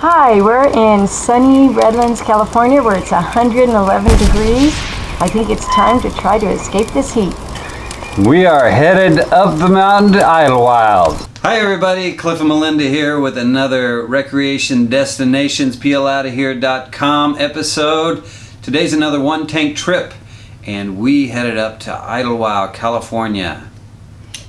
Hi, we're in sunny Redlands, California, where it's 111 degrees. I think it's time to try to escape this heat. We are headed up the mountain to Idyllwild. Hi everybody, Cliff and Melinda here with another Recreation Destinations PeelOuttahere.com episode. Today's another one tank trip, and we headed up to Idyllwild, California.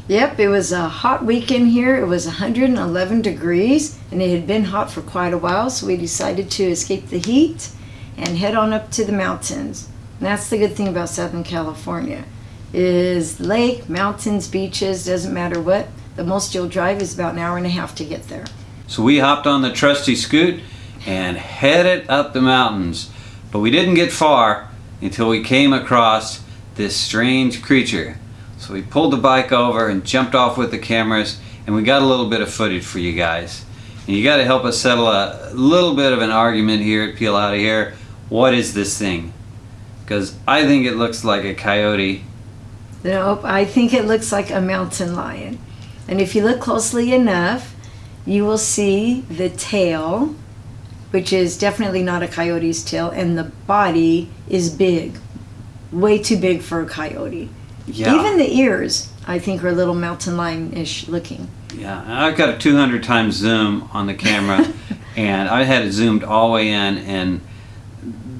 Yep, it was a hot weekend here. It was 111 degrees and it had been hot for quite a while, so we decided to escape the heat and head on up to the mountains. And that's the good thing about Southern California is lake, mountains, beaches, doesn't matter what. The most you'll drive is about an hour and a half to get there. So we hopped on the trusty scoot and headed up the mountains. But we didn't get far until we came across this strange creature. So we pulled the bike over and jumped off with the cameras, and we got a little bit of footage for you guys. And you got to help us settle a little bit of an argument here at Peel Outta Here. What is this thing? Because I think it looks like a coyote. Nope, I think it looks like a mountain lion. And if you look closely enough, you will see the tail, which is definitely not a coyote's tail, and the body is big. Way too big for a coyote. Yeah. Even the ears, I think, are a little mountain lion-ish looking. Yeah, I've got a 200 times zoom on the camera, and I had it zoomed all the way in, and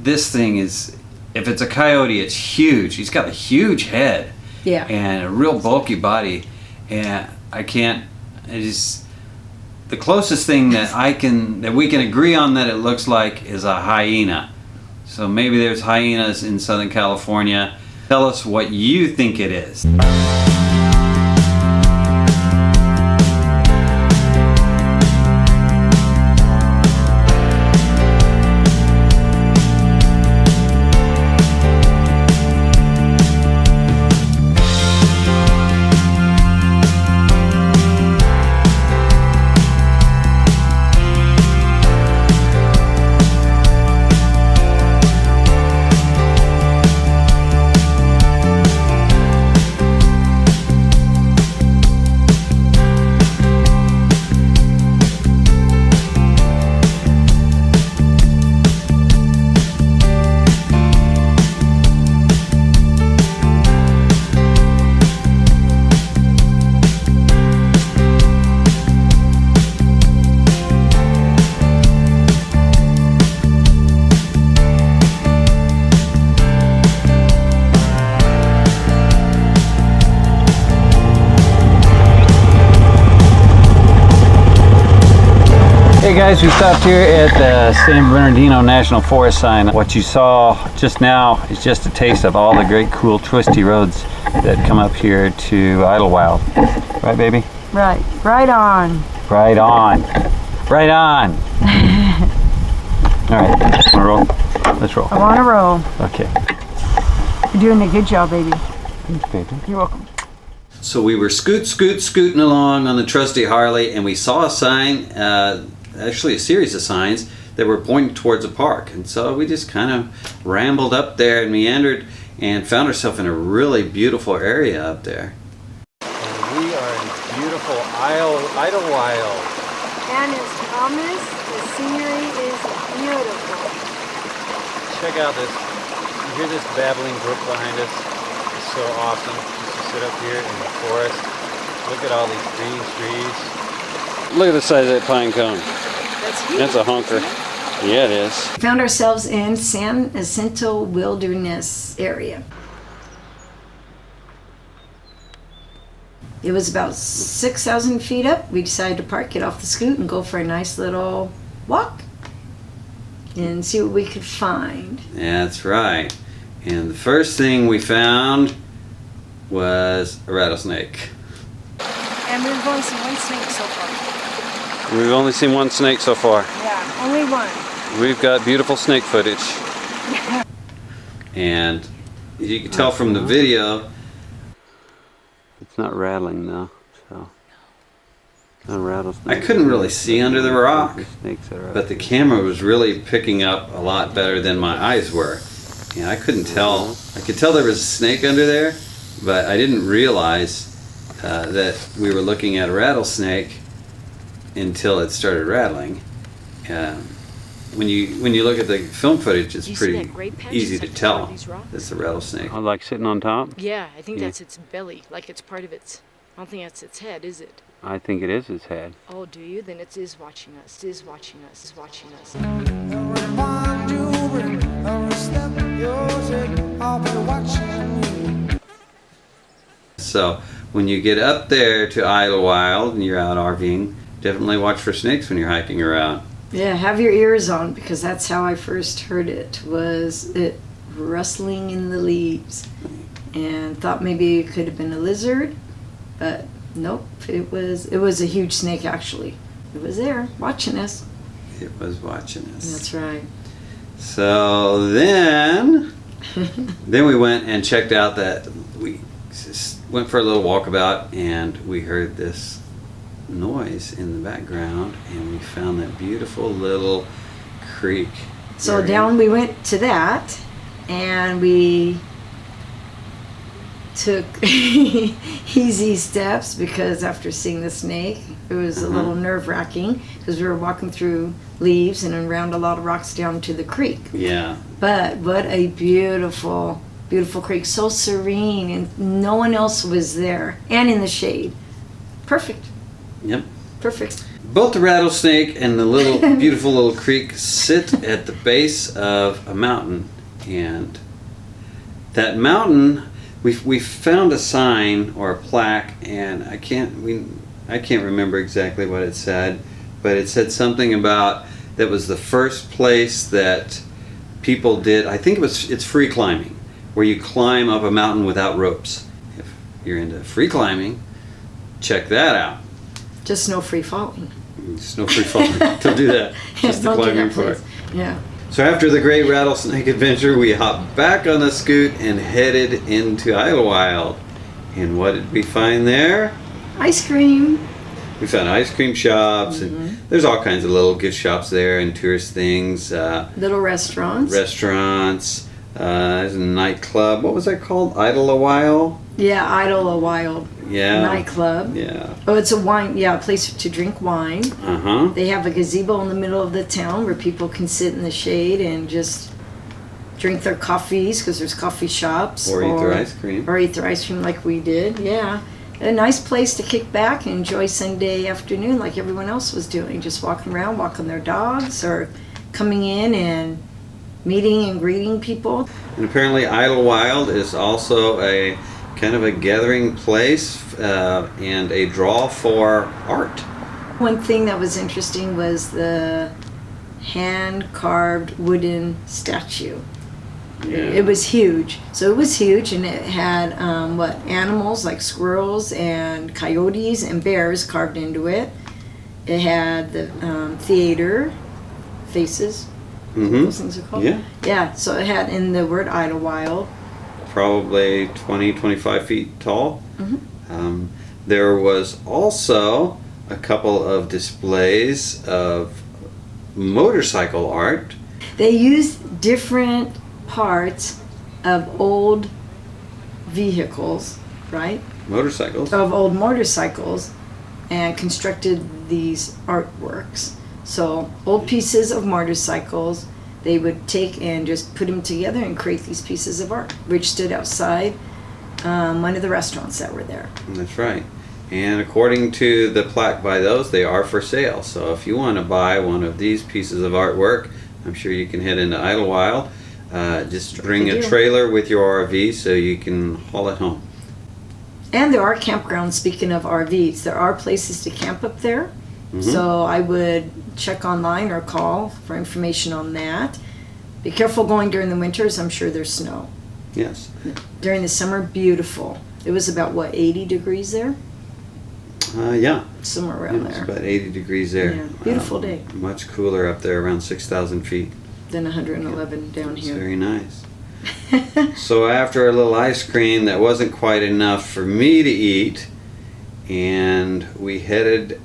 this thing is, if it's a coyote, it's huge. He's got a huge head. Yeah. And a real bulky body, and the closest thing that we can agree on that it looks like is a hyena. So maybe there's hyenas in Southern California. Tell us what you think it is. Hey guys, we stopped here at the San Bernardino National Forest sign. What you saw just now is just a taste of all the great cool twisty roads that come up here to Idyllwild. Right, baby? Right on. Right on. Right on. All right, wanna roll? Let's roll. I want to roll. Okay. You're doing a good job, baby. Thanks, baby. You're welcome. So we were scooting along on the trusty Harley, and we saw a sign, actually a series of signs that were pointing towards a park. And so we just kind of rambled up there and meandered and found ourselves in a really beautiful area up there. And we are in beautiful Idyllwild. And as promised, the scenery is beautiful. Check out this, you hear this babbling brook behind us? It's so awesome just to sit up here in the forest. Look at all these green trees. Look at the size of that pine cone. That's huge. That's a honker. Yeah, it is. We found ourselves in San Jacinto Wilderness area. It was about 6,000 feet up. We decided to park, get off the scoot, and go for a nice little walk and see what we could find. That's right. And the first thing we found was a rattlesnake. And we've only seen one snake so far. We've only seen one snake so far. Yeah, only one. We've got beautiful snake footage. And you can tell from the video, it's not rattling though, so. No rattlesnake. I couldn't really see under the rock, but the camera was really picking up a lot better than my eyes were. And I couldn't tell. I could tell there was a snake under there, but I didn't realize that we were looking at a rattlesnake until it started rattling. when you look at the film footage, it's You see pretty that great patch easy to that's tell under these rocks? it's the rattlesnake. Oh, like sitting on top? Yeah, I think Yeah. that's its belly, like it's part of its. I don't think that's its head, is it? I think it is its head. Oh, do you? Then it is watching us. It is watching us. It's watching us. So when you get up there to Idyllwild and you're out RVing, definitely watch for snakes when you're hiking around. Yeah, have your ears on, because that's how I first heard it, was it rustling in the leaves. And thought maybe it could have been a lizard, but nope, it was a huge snake actually. It was there watching us. It was watching us. That's right. So then we went and checked out that we just went for a little walkabout, and we heard this noise in the background, and we found that beautiful little creek. So area. down we went to that, and we took easy steps, because after seeing the snake, it was a little nerve-wracking, because we were walking through leaves and around a lot of rocks down to the creek. Yeah. But what a beautiful, beautiful creek. So serene, and no one else was there, and in the shade. Perfect. Yep. Perfect. Both the rattlesnake and the little beautiful little creek sit at the base of a mountain, and that mountain, we found a sign or a plaque, and I can't remember exactly what it said, but it said something about that was the first place that people did. I think it's free climbing, where you climb up a mountain without ropes. If you're into free climbing, check that out. Just no free falling. It's no free falling. Don't do that. Just the Don't do climbing that, part. please. Yeah. So after the great rattlesnake adventure, we hopped back on the scoot and headed into Idyllwild. And what did we find there? Ice cream. We found ice cream shops, and there's all kinds of little gift shops there and tourist things. Little restaurants. There's a nightclub. What was that called? Idyllwild? Yeah, Idyllwild. Yeah. Nightclub. Yeah. Oh, it's a wine, a place to drink wine. Uh-huh. They have a gazebo in the middle of the town where people can sit in the shade and just drink their coffees, because there's coffee shops. Or eat their ice cream. Or eat their ice cream like we did, yeah. A nice place to kick back and enjoy Sunday afternoon like everyone else was doing. Just walking around, walking their dogs, or coming in and meeting and greeting people. And apparently Idyllwild is also a kind of a gathering place and a draw for art. One thing that was interesting was the hand-carved wooden statue. Yeah. It was huge. So it was huge, and it had animals like squirrels and coyotes and bears carved into it. It had the theater faces. Mm-hmm. Those things are called. Yeah. Yeah. So it had in the word Idyllwild. Probably 20-25 feet tall. Mm-hmm. There was also a couple of displays of motorcycle art. They used different parts of old vehicles, right? Motorcycles. Of old motorcycles, and constructed these artworks. So old pieces of motorcycles, they would take and just put them together and create these pieces of art, which stood outside one of the restaurants that were there. That's right. And according to the plaque by those, they are for sale. So if you want to buy one of these pieces of artwork, I'm sure you can head into Idyllwild. Just bring a trailer with your RV so you can haul it home. And there are campgrounds, speaking of RVs. There are places to camp up there. Mm-hmm. So I would check online or call for information on that. Be careful going during the winters. I'm sure there's snow. Yes. During the summer, beautiful. It was about, 80 degrees there? Yeah. Somewhere around It's there. about 80 degrees there. Yeah. Beautiful day. Much cooler up there, around 6,000 feet. Than 111 down It's here. very nice. So after a little ice cream that wasn't quite enough for me to eat, and we headed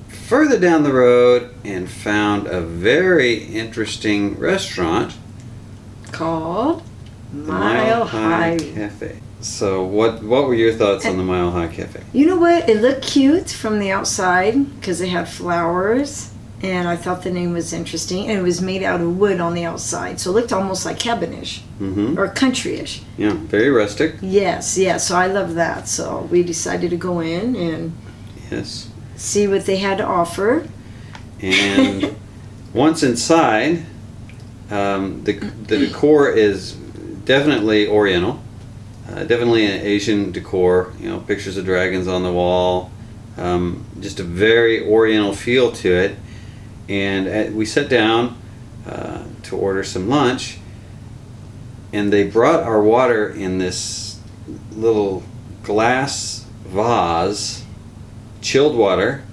further down the road and found a very interesting restaurant Called the Mile High. Cafe. So what were your thoughts on the Mile High Cafe? You know what? It looked cute from the outside because they had flowers And I thought the name was interesting. And it was made out of wood on the outside. So it looked almost like cabinish Mm-hmm. or countryish. Yeah, very rustic. Yes, yes. So I love that. So we decided to go in and Yes. see what they had to offer. And once inside, the decor is definitely Oriental. Definitely an Asian decor. You know, pictures of dragons on the wall. Just a very Oriental feel to it. And we sat down to order some lunch, and they brought our water in this little glass vase, chilled water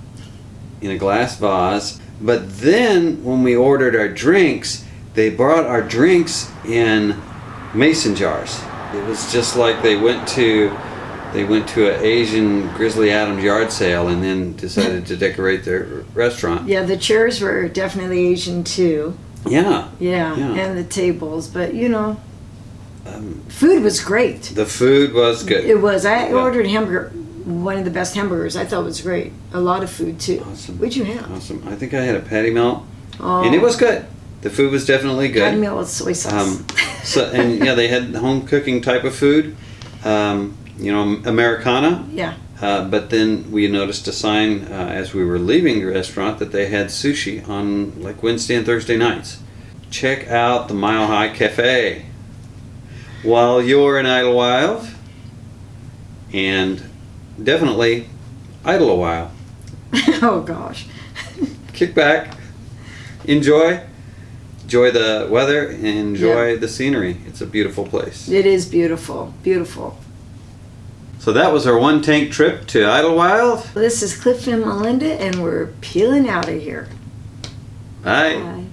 in a glass vase. But then when we ordered our drinks, they brought our drinks in mason jars. It was just like they went to an Asian Grizzly Adams yard sale and then decided to decorate their restaurant. Yeah, the chairs were definitely Asian too. Yeah. Yeah, Yeah. and the tables. But, you know, food was great. The food was good. It was. I Yeah. ordered hamburger, one of the best hamburgers. I thought it was great. A lot of food too. Awesome. What'd you have? Awesome. I think I had a patty melt, Oh, and it was good. The food was definitely good. patty melt with soy sauce. And yeah, they had home cooking type of food. You know, Americana. Yeah. But then we noticed a sign as we were leaving the restaurant that they had sushi on like Wednesday and Thursday nights. Check out the Mile High Cafe while you're in Idyllwild, and definitely idle a while. Oh gosh. Kick back, enjoy the weather, and enjoy the scenery. It's a beautiful place. It is beautiful. Beautiful. So that was our one tank trip to Idyllwild. This is Cliff and Melinda, and we're peeling out of here. Bye. Bye.